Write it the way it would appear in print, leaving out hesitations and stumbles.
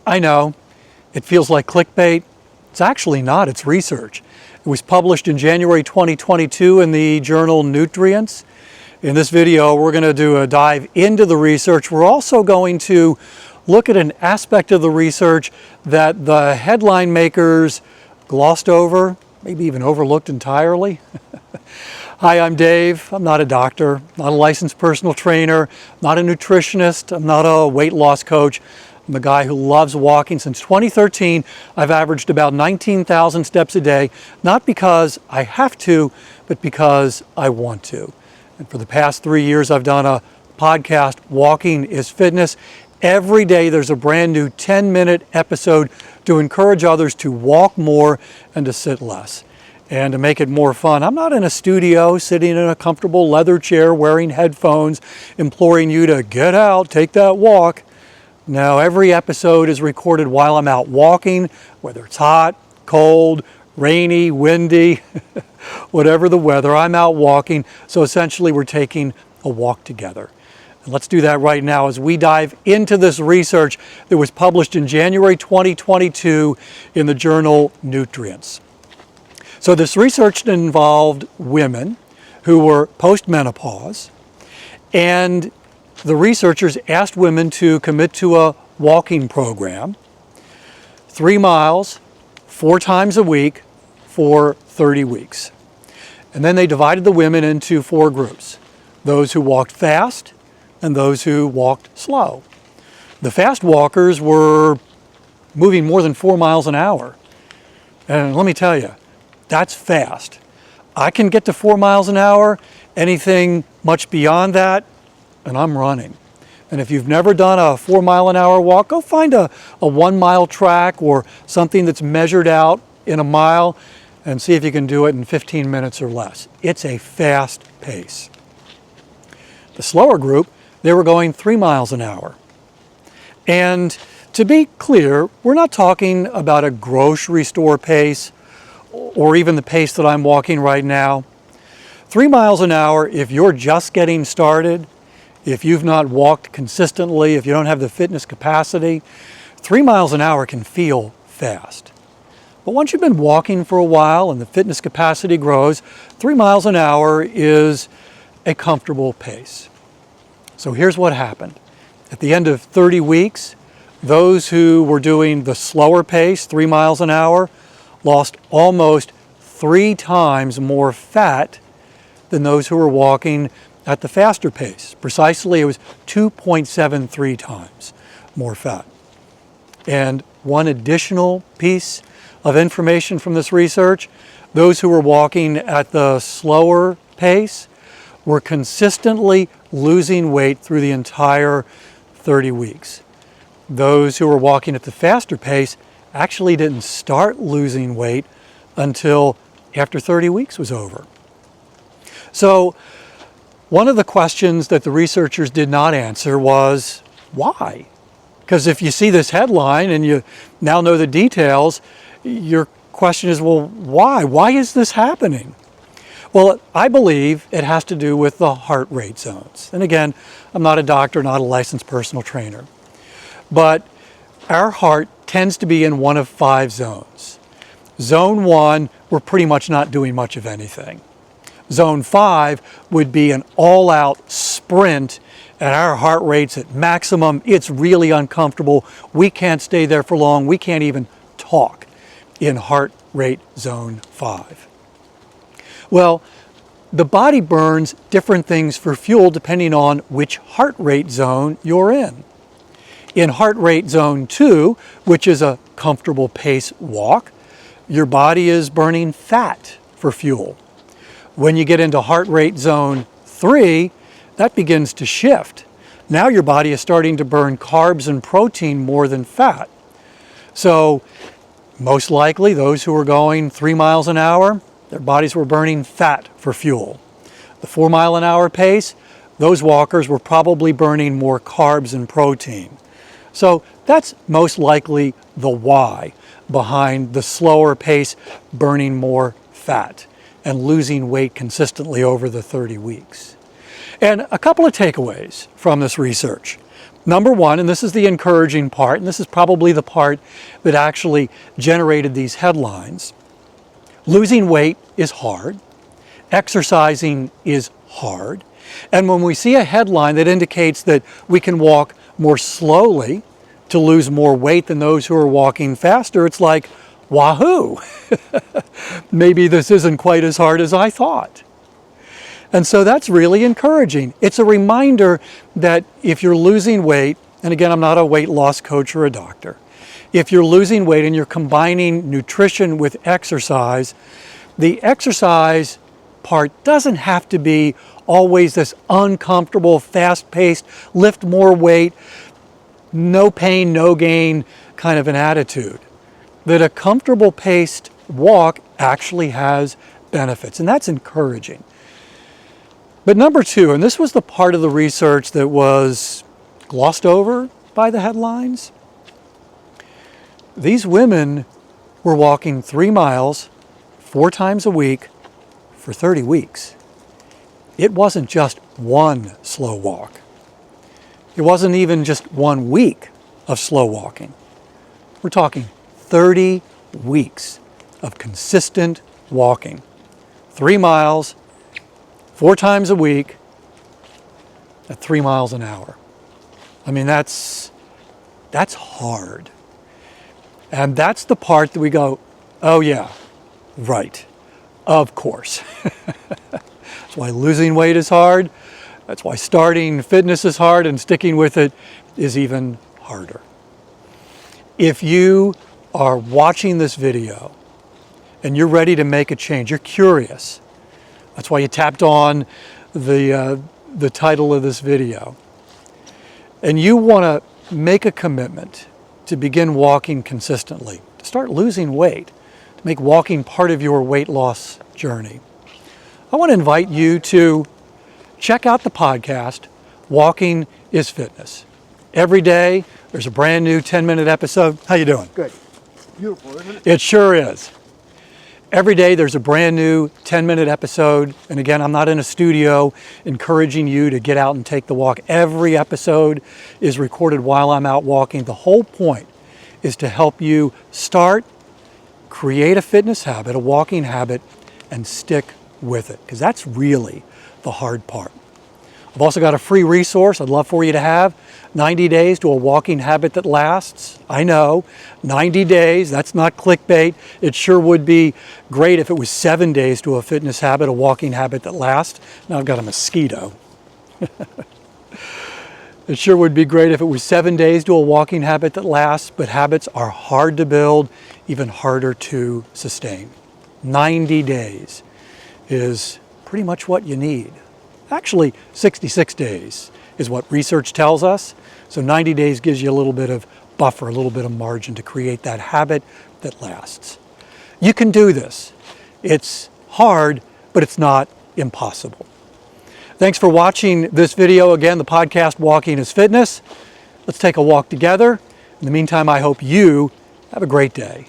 I know, it feels like clickbait. It's actually not, it's research. It was published in January 2022 in the journal Nutrients. In this video, we're going to do a dive into the research. We're also going to look at an aspect of the research that the headline makers glossed over, maybe even overlooked entirely. Hi, I'm Dave. I'm not a doctor, not a licensed personal trainer, not a nutritionist, I'm not a weight loss coach. I'm a guy who loves walking. Since 2013, I've averaged about 19,000 steps a day, not because I have to, but because I want to. And for the past 3 years, I've done a podcast, Walking is Fitness. Every day there's a brand new 10-minute episode to encourage others to walk more and to sit less. And to make it more fun, I'm not in a studio sitting in a comfortable leather chair wearing headphones, imploring you to get out, take that walk. No, every episode is recorded while I'm out walking, whether it's hot, cold, rainy, windy, whatever the weather, I'm out walking. So essentially we're taking a walk together. And let's do that right now as we dive into this research that was published in January 2022 in the journal Nutrients. So this research involved women who were postmenopause, and the researchers asked women to commit to a walking program, 3 miles, 4 times a week for 30 weeks. And then they divided the women into 4 groups, those who walked fast and those who walked slow. The fast walkers were moving more than 4 miles an hour. And let me tell you, that's fast. I can get to 4 miles an hour, anything much beyond that, and I'm running. And if you've never done a 4 mile an hour walk, go find a 1 mile track or something that's measured out in a mile and see if you can do it in 15 minutes or less. It's a fast pace. The slower group, they were going 3 miles an hour. And to be clear, we're not talking about a grocery store pace or even the pace that I'm walking right now. 3 miles an hour, if you're just getting started, if you've not walked consistently, if you don't have the fitness capacity, 3 miles an hour can feel fast. But once you've been walking for a while and the fitness capacity grows, 3 miles an hour is a comfortable pace. So here's what happened. At the end of 30 weeks, those who were doing the slower pace, 3 miles an hour, lost almost 3 times more fat than those who were walking at the faster pace. Precisely, it was 2.73 times more fat. And one additional piece of information from this research, those who were walking at the slower pace were consistently losing weight through the entire 30 weeks. Those who were walking at the faster pace actually didn't start losing weight until after 30 weeks was over. So one of the questions that the researchers did not answer was, why? Because if you see this headline and you now know the details, your question is, well, why? Why is this happening? Well, I believe it has to do with the heart rate zones. And again, I'm not a doctor, not a licensed personal trainer. But our heart tends to be in one of 5 zones. Zone 1, we're pretty much not doing much of anything. Zone 5 would be an all-out sprint, and our heart rate's at maximum. It's really uncomfortable. We can't stay there for long. We can't even talk in heart rate zone 5. Well, the body burns different things for fuel depending on which heart rate zone you're in. In heart rate zone 2, which is a comfortable pace walk, your body is burning fat for fuel. When you get into heart rate zone 3, that begins to shift. Now your body is starting to burn carbs and protein more than fat. So most likely those who were going 3 miles an hour, their bodies were burning fat for fuel. The 4 mile an hour pace, those walkers were probably burning more carbs and protein. So that's most likely the why behind the slower pace burning more fat and losing weight consistently over the 30 weeks. And a couple of takeaways from this research. Number one, and this is the encouraging part, and this is probably the part that actually generated these headlines, losing weight is hard, exercising is hard, and when we see a headline that indicates that we can walk more slowly to lose more weight than those who are walking faster, it's like, wahoo! Maybe this isn't quite as hard as I thought. And so that's really encouraging. It's a reminder that if you're losing weight, and again, I'm not a weight loss coach or a doctor, if you're losing weight and you're combining nutrition with exercise, the exercise part doesn't have to be always this uncomfortable, fast-paced, lift more weight, no pain, no gain kind of an attitude. That a comfortable paced walk actually has benefits, and that's encouraging. But number two, and this was the part of the research that was glossed over by the headlines, these women were walking 3 miles 4 times a week for 30 weeks. It wasn't just one slow walk. It wasn't even just 1 week of slow walking. We're talking 30 weeks of consistent walking. 3 miles, 4 times a week, at 3 miles an hour. I mean, that's hard. And that's the part that we go, oh yeah, right, of course. That's why losing weight is hard. That's why starting fitness is hard, and sticking with it is even harder. If you are watching this video and you're ready to make a change, you're curious, that's why you tapped on the title of this video, and you want to make a commitment to begin walking consistently, to start losing weight, to make walking part of your weight loss journey, I want to invite you to check out the podcast, Walking is Fitness. Every day, there's a brand new 10-minute episode. How you doing? Good. Beautiful, isn't it? It sure is. Every day, there's a brand new 10-minute episode. And again, I'm not in a studio encouraging you to get out and take the walk. Every episode is recorded while I'm out walking. The whole point is to help you start, create a fitness habit, a walking habit, and stick with it, because that's really the hard part. I've also got a free resource I'd love for you to have, 90 days to a walking habit that lasts. I know, 90 days, that's not clickbait. It sure would be great if it was 7 days to a fitness habit, a walking habit that lasts. Now I've got a mosquito. It sure would be great if it was 7 days to a walking habit that lasts, but habits are hard to build, even harder to sustain. 90 days is pretty much what you need. Actually, 66 days is what research tells us. So 90 days gives you a little bit of buffer, a little bit of margin to create that habit that lasts. You can do this. It's hard, but it's not impossible. Thanks for watching this video. Again, the podcast Walking is Fitness. Let's take a walk together. In the meantime, I hope you have a great day.